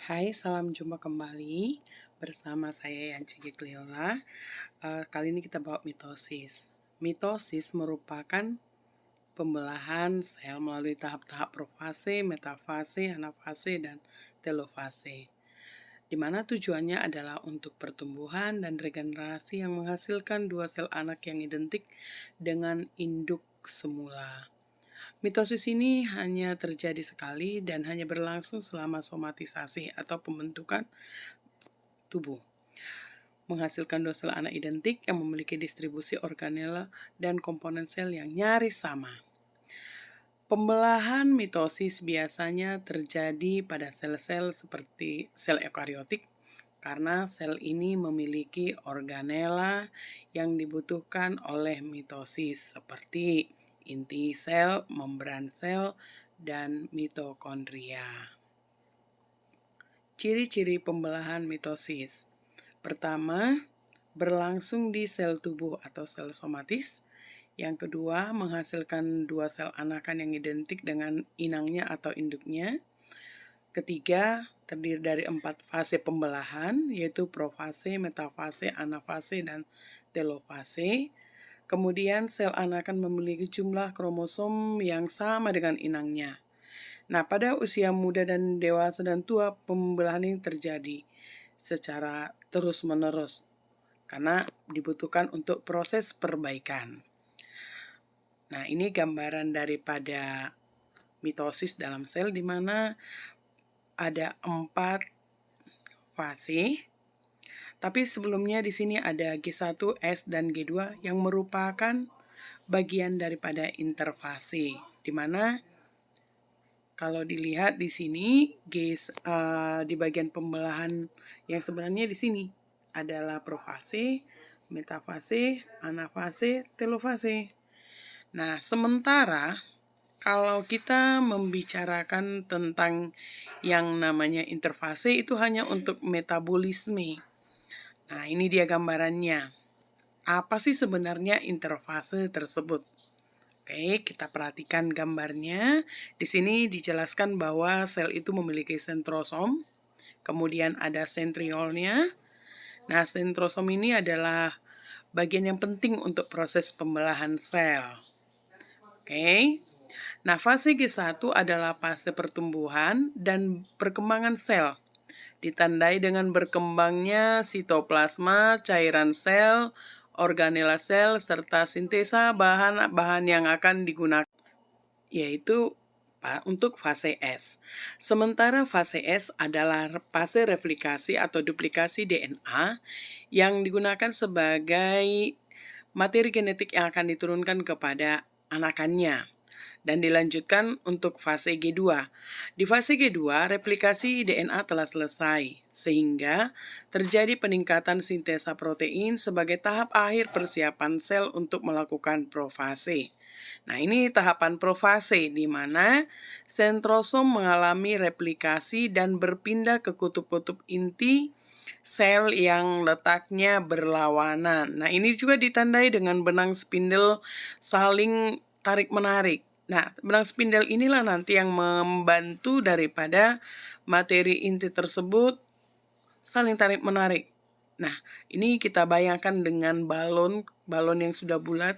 Hai, salam jumpa kembali bersama saya Yanci Gigliola. Kali ini kita bawa mitosis. Mitosis merupakan pembelahan sel melalui tahap-tahap profase, metafase, anafase, dan telofase. Di mana tujuannya adalah untuk pertumbuhan dan regenerasi yang menghasilkan dua sel anak yang identik dengan induk semula. Mitosis ini hanya terjadi sekali dan hanya berlangsung selama somatisasi atau pembentukan tubuh, menghasilkan dua sel anak identik yang memiliki distribusi organela dan komponen sel yang nyaris sama. Pembelahan mitosis biasanya terjadi pada sel-sel seperti sel eukariotik karena sel ini memiliki organela yang dibutuhkan oleh mitosis seperti inti sel, membran sel, dan mitokondria. Ciri-ciri pembelahan mitosis. Pertama, berlangsung di sel tubuh atau sel somatis. Yang kedua, menghasilkan dua sel anakan yang identik dengan inangnya atau induknya. Ketiga, terdiri dari 4 fase pembelahan, yaitu profase, metafase, anafase, dan telofase. Kemudian sel anakan memiliki jumlah kromosom yang sama dengan inangnya. Nah, pada usia muda dan dewasa dan tua, pembelahan ini terjadi secara terus-menerus karena dibutuhkan untuk proses perbaikan. Nah, ini gambaran daripada mitosis dalam sel di mana ada 4 fase. Tapi sebelumnya di sini ada G1, S, dan G2 yang merupakan bagian daripada interfase, di mana kalau dilihat di sini di bagian pembelahan yang sebenarnya di sini adalah profase, metafase, anafase, telofase. Nah, sementara kalau kita membicarakan tentang yang namanya interfase itu hanya untuk metabolisme. Nah, ini dia gambarannya. Apa sih sebenarnya interfase tersebut? Oke, kita perhatikan gambarnya. Di sini dijelaskan bahwa sel itu memiliki sentrosom, kemudian ada sentriolnya. Nah, sentrosom ini adalah bagian yang penting untuk proses pembelahan sel. Oke. Nah, fase G1 adalah fase pertumbuhan dan perkembangan sel. Ditandai dengan berkembangnya sitoplasma, cairan sel, organela sel, serta sintesa bahan-bahan yang akan digunakan, yaitu untuk fase S. Sementara fase S adalah fase replikasi atau duplikasi DNA yang digunakan sebagai materi genetik yang akan diturunkan kepada anakannya. Dan dilanjutkan untuk fase G2. Di fase G2, replikasi DNA telah selesai, sehingga terjadi peningkatan sintesa protein sebagai tahap akhir persiapan sel untuk melakukan profase. Nah, ini tahapan profase di mana sentrosom mengalami replikasi dan berpindah ke kutub-kutub inti sel yang letaknya berlawanan. Nah, ini juga ditandai dengan benang spindle saling tarik-menarik. Nah, benang spindle inilah nanti yang membantu daripada materi inti tersebut saling tarik-menarik. Nah, ini kita bayangkan dengan balon yang sudah bulat,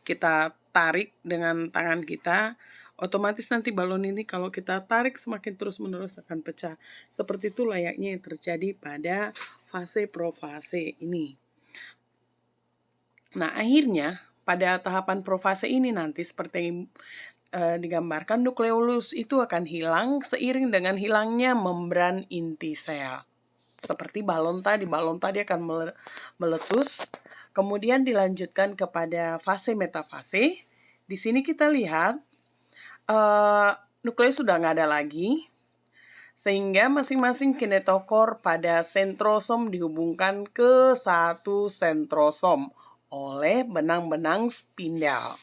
kita tarik dengan tangan kita, otomatis nanti balon ini kalau kita tarik semakin terus-menerus akan pecah. Seperti itu layaknya yang terjadi pada fase profase ini. Nah, akhirnya pada tahapan profase ini nanti seperti digambarkan, nukleolus itu akan hilang seiring dengan hilangnya membran inti sel. Seperti balon tadi akan meletus, kemudian dilanjutkan kepada fase metafase. Di sini kita lihat nukleus sudah nggak ada lagi, sehingga masing-masing kinetokor pada sentrosom dihubungkan ke satu sentrosom oleh benang-benang spindel.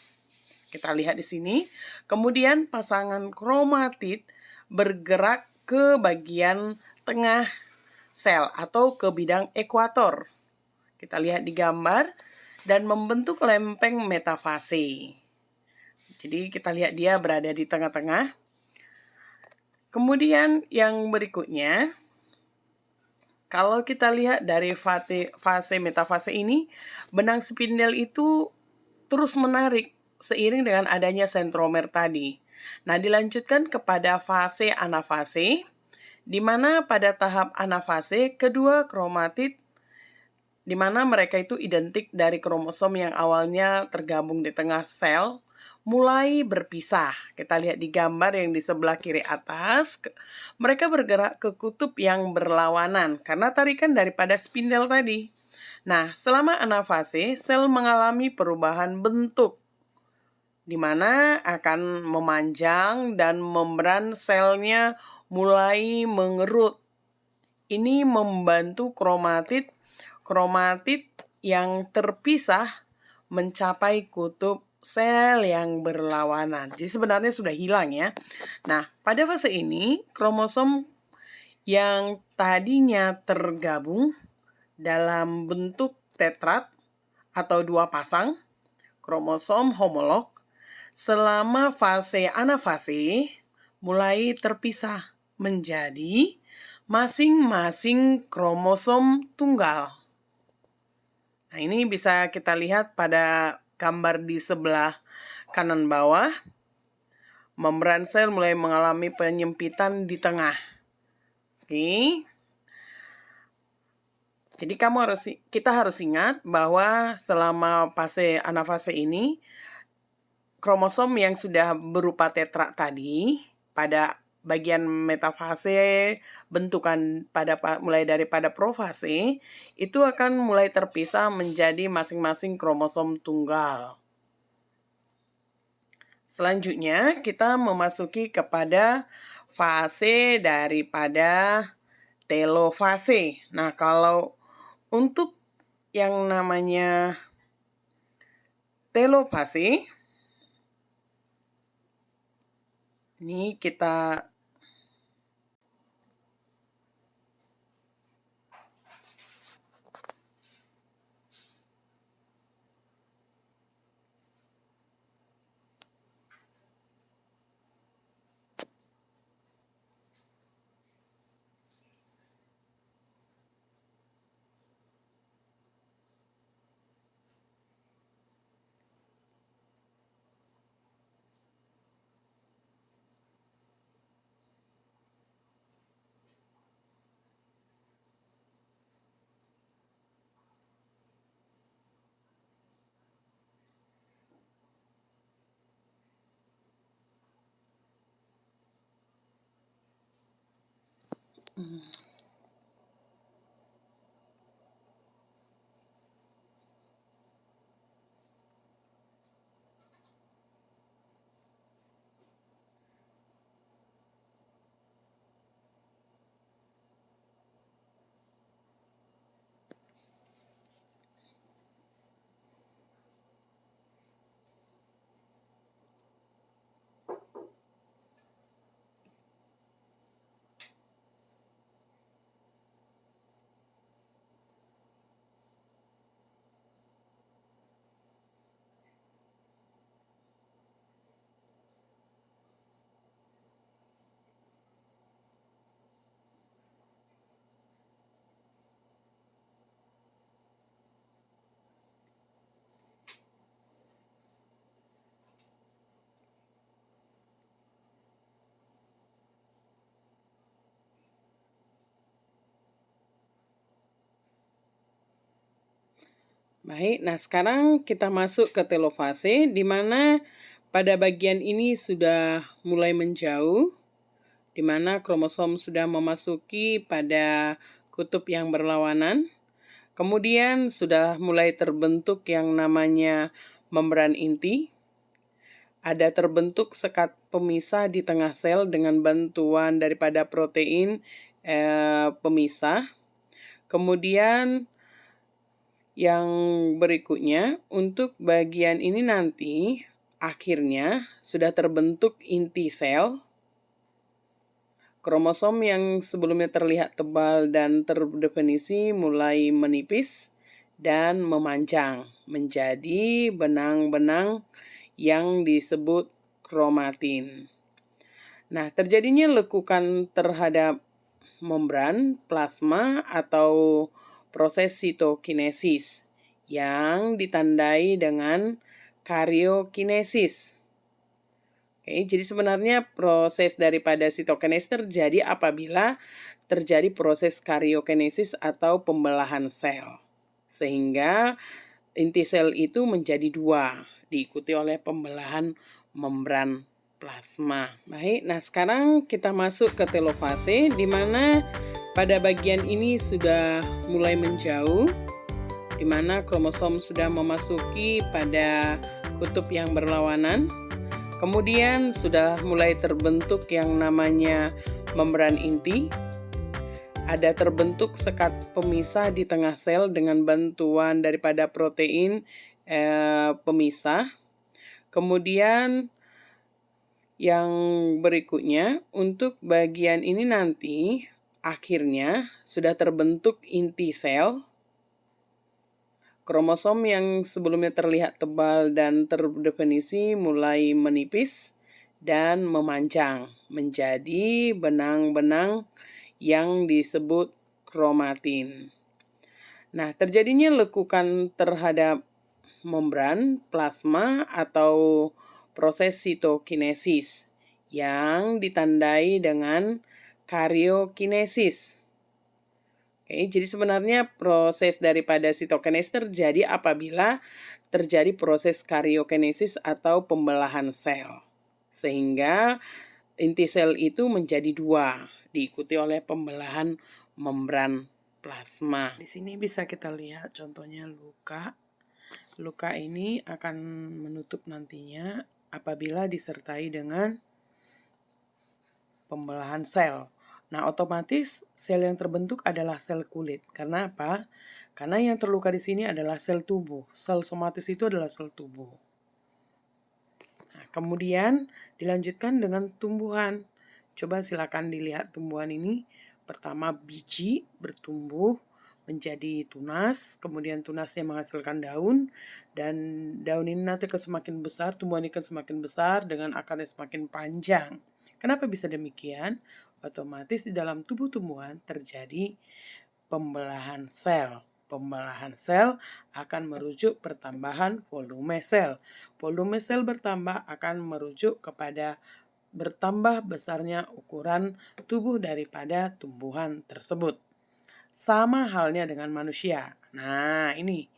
Kita lihat di sini. Kemudian pasangan kromatid bergerak ke bagian tengah sel atau ke bidang ekuator. Kita lihat di gambar dan membentuk lempeng metafase. Jadi kita lihat dia berada di tengah-tengah. Kemudian yang berikutnya, Kalau kita lihat dari fase metafase ini, benang spindel itu terus menarik seiring dengan adanya sentromer tadi. Nah, dilanjutkan kepada fase anafase, di mana pada tahap anafase kedua kromatid di mana mereka itu identik dari kromosom yang awalnya tergabung di tengah sel, mulai berpisah. Kita lihat di gambar yang di sebelah kiri atas, mereka bergerak ke kutub yang berlawanan karena tarikan daripada spindel tadi. Nah, selama anafase, sel mengalami perubahan bentuk, di mana akan memanjang dan membran selnya mulai mengerut. Ini membantu kromatid yang terpisah mencapai kutub sel yang berlawanan. Jadi sebenarnya sudah hilang ya. Nah, pada fase ini kromosom yang tadinya tergabung dalam bentuk tetrat atau dua pasang kromosom homolog selama fase anafase mulai terpisah menjadi masing-masing kromosom tunggal. Nah, ini bisa kita lihat pada gambar di sebelah kanan bawah. Membran sel mulai mengalami penyempitan di tengah. Oke. Jadi kita harus ingat bahwa selama fase anafase ini, kromosom yang sudah berupa tetrak tadi pada bagian metafase, bentukan mulai daripada profase, itu akan mulai terpisah menjadi masing-masing kromosom tunggal. Selanjutnya kita memasuki kepada fase daripada telofase. Nah, kalau untuk yang namanya telofase, ini kita baik. Nah, sekarang kita masuk ke telofase, di mana pada bagian ini sudah mulai menjauh, di mana kromosom sudah memasuki pada kutub yang berlawanan. Kemudian sudah mulai terbentuk yang namanya membran inti. Ada terbentuk sekat pemisah di tengah sel dengan bantuan daripada protein pemisah. Kemudian yang berikutnya, untuk bagian ini nanti akhirnya sudah terbentuk inti sel. Kromosom yang sebelumnya terlihat tebal dan terdefinisi mulai menipis dan memanjang menjadi benang-benang yang disebut kromatin. Nah, terjadinya lekukan terhadap membran, plasma, atau proses sitokinesis yang ditandai dengan kariokinesis. Oke, jadi sebenarnya proses daripada sitokinesis terjadi apabila terjadi proses kariokinesis atau pembelahan sel. Sehingga inti sel itu menjadi dua, diikuti oleh pembelahan membran plasma. Baik, nah sekarang kita masuk ke telofase, di mana pada bagian ini sudah mulai menjauh, di mana kromosom sudah memasuki pada kutub yang berlawanan. Kemudian sudah mulai terbentuk yang namanya membran inti. Ada terbentuk sekat pemisah di tengah sel dengan bantuan daripada protein pemisah. Kemudian yang berikutnya, untuk bagian ini nanti akhirnya sudah terbentuk inti sel. Kromosom yang sebelumnya terlihat tebal dan terdefinisi mulai menipis dan memanjang menjadi benang-benang yang disebut kromatin. Nah, terjadinya lekukan terhadap membran plasma atau proses sitokinesis yang ditandai dengan kariokinesis. Oke, jadi sebenarnya proses daripada sitokinesis terjadi apabila terjadi proses kariokinesis atau pembelahan sel. Sehingga inti sel itu menjadi dua, diikuti oleh pembelahan membran plasma. Di sini bisa kita lihat contohnya luka. Luka ini akan menutup nantinya apabila disertai dengan pembelahan sel. Nah, otomatis sel yang terbentuk adalah sel kulit. Karena apa? Karena yang terluka di sini adalah sel tubuh. Sel somatis itu adalah sel tubuh. Nah, kemudian dilanjutkan dengan tumbuhan. Coba silakan dilihat tumbuhan ini. Pertama, biji bertumbuh menjadi tunas, kemudian tunasnya menghasilkan daun, dan daun ini nanti akan semakin besar, tumbuhan ini akan semakin besar dengan akarnya semakin panjang. Kenapa bisa demikian? Otomatis di dalam tubuh tumbuhan terjadi pembelahan sel. Pembelahan sel akan merujuk pertambahan volume sel. Volume sel bertambah akan merujuk kepada bertambah besarnya ukuran tubuh daripada tumbuhan tersebut. Sama halnya dengan manusia. Nah, ini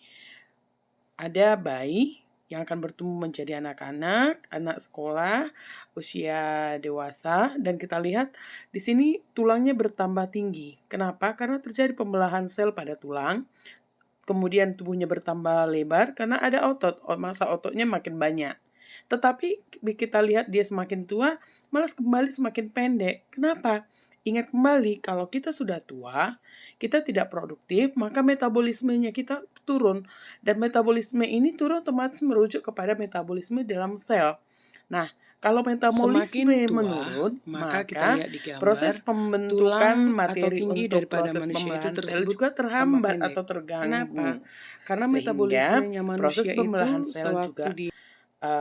ada bayi yang akan bertumbuh menjadi anak-anak, anak sekolah, usia dewasa, dan kita lihat di sini tulangnya bertambah tinggi. Kenapa? Karena terjadi pembelahan sel pada tulang. Kemudian tubuhnya bertambah lebar karena ada otot, massa ototnya makin banyak. Tetapi kita lihat dia semakin tua, malah kembali semakin pendek. Kenapa? Ingat kembali, kalau kita sudah tua, kita tidak produktif, maka metabolismenya kita turun. Dan metabolisme ini turun otomatis merujuk kepada metabolisme dalam sel. Nah, kalau metabolisme menurun, maka kita lihat di gambar, proses pembentukan materi untuk proses pembelahan sel juga terhambat atau terganggu. Kenapa? Karena metabolismenya manusia proses pembelahan sel juga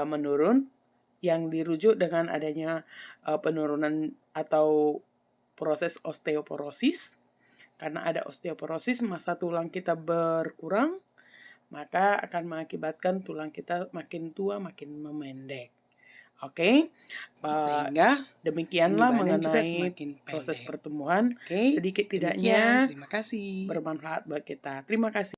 menurun, yang dirujuk dengan adanya penurunan atau proses osteoporosis. Karena ada osteoporosis, massa tulang kita berkurang, maka akan mengakibatkan tulang kita makin tua, makin memendek. Oke, sehingga demikianlah mengenai proses pertumbuhan. Sedikit tidaknya terima kasih, bermanfaat buat kita. Terima kasih.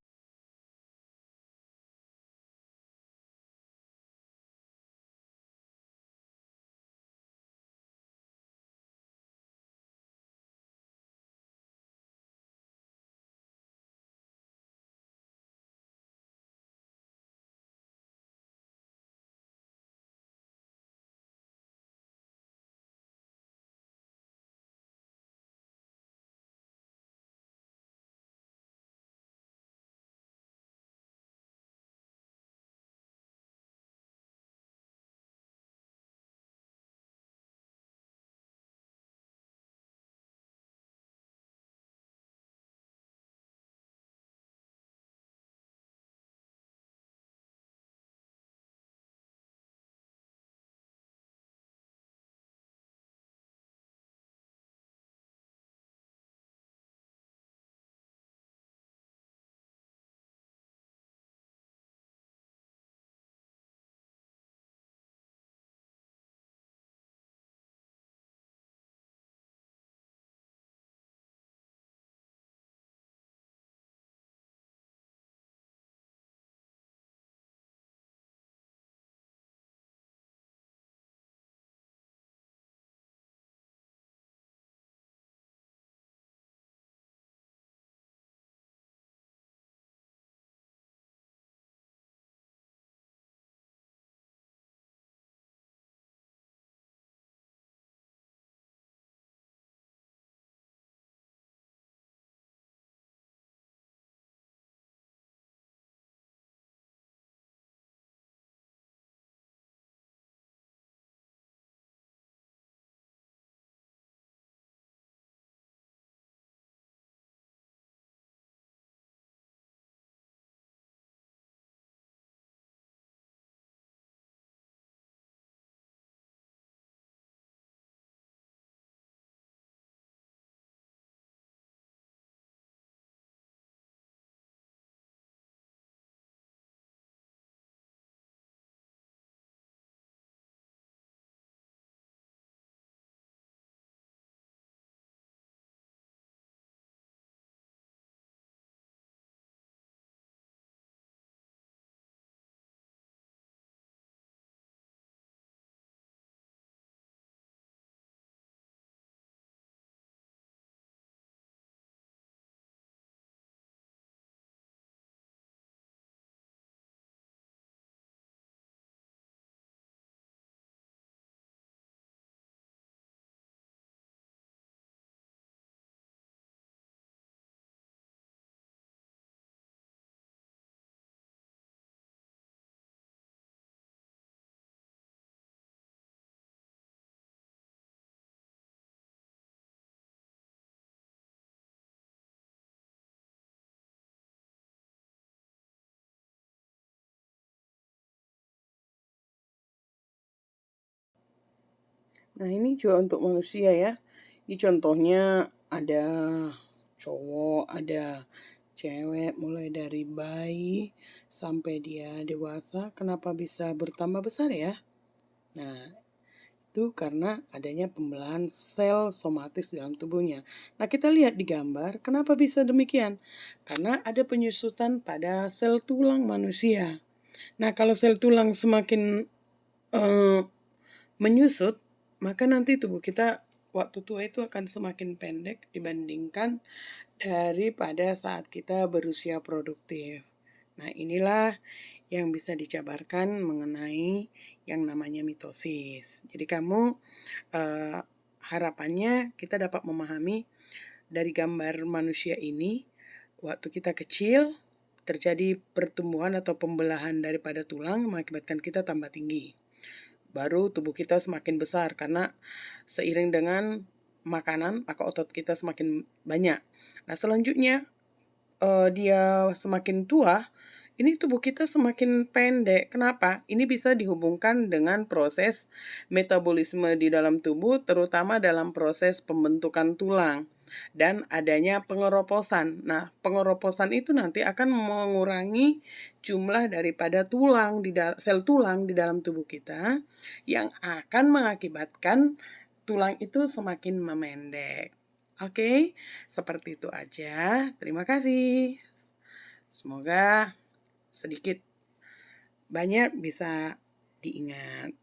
Nah, ini juga untuk manusia ya. Ini contohnya ada cowok, ada cewek, mulai dari bayi sampai dia dewasa. Kenapa bisa bertambah besar ya? Nah, itu karena adanya pembelahan sel somatis dalam tubuhnya. Nah, kita lihat di gambar, kenapa bisa demikian? Karena ada penyusutan pada sel tulang manusia. Nah, kalau sel tulang semakin menyusut, maka nanti tubuh kita waktu tua itu akan semakin pendek dibandingkan daripada saat kita berusia produktif. Nah, inilah yang bisa dijabarkan mengenai yang namanya mitosis. Jadi kamu harapannya kita dapat memahami dari gambar manusia ini, waktu kita kecil terjadi pertumbuhan atau pembelahan daripada tulang mengakibatkan kita tambah tinggi. Baru tubuh kita semakin besar karena seiring dengan makanan maka otot kita semakin banyak. Nah, selanjutnya dia semakin tua, ini tubuh kita semakin pendek. Kenapa? Ini bisa dihubungkan dengan proses metabolisme di dalam tubuh, terutama dalam proses pembentukan tulang dan adanya pengeroposan. Nah, pengeroposan itu nanti akan mengurangi jumlah daripada tulang sel tulang di dalam tubuh kita yang akan mengakibatkan tulang itu semakin memendek. Oke, seperti itu aja. Terima kasih. Semoga sedikit banyak bisa diingat.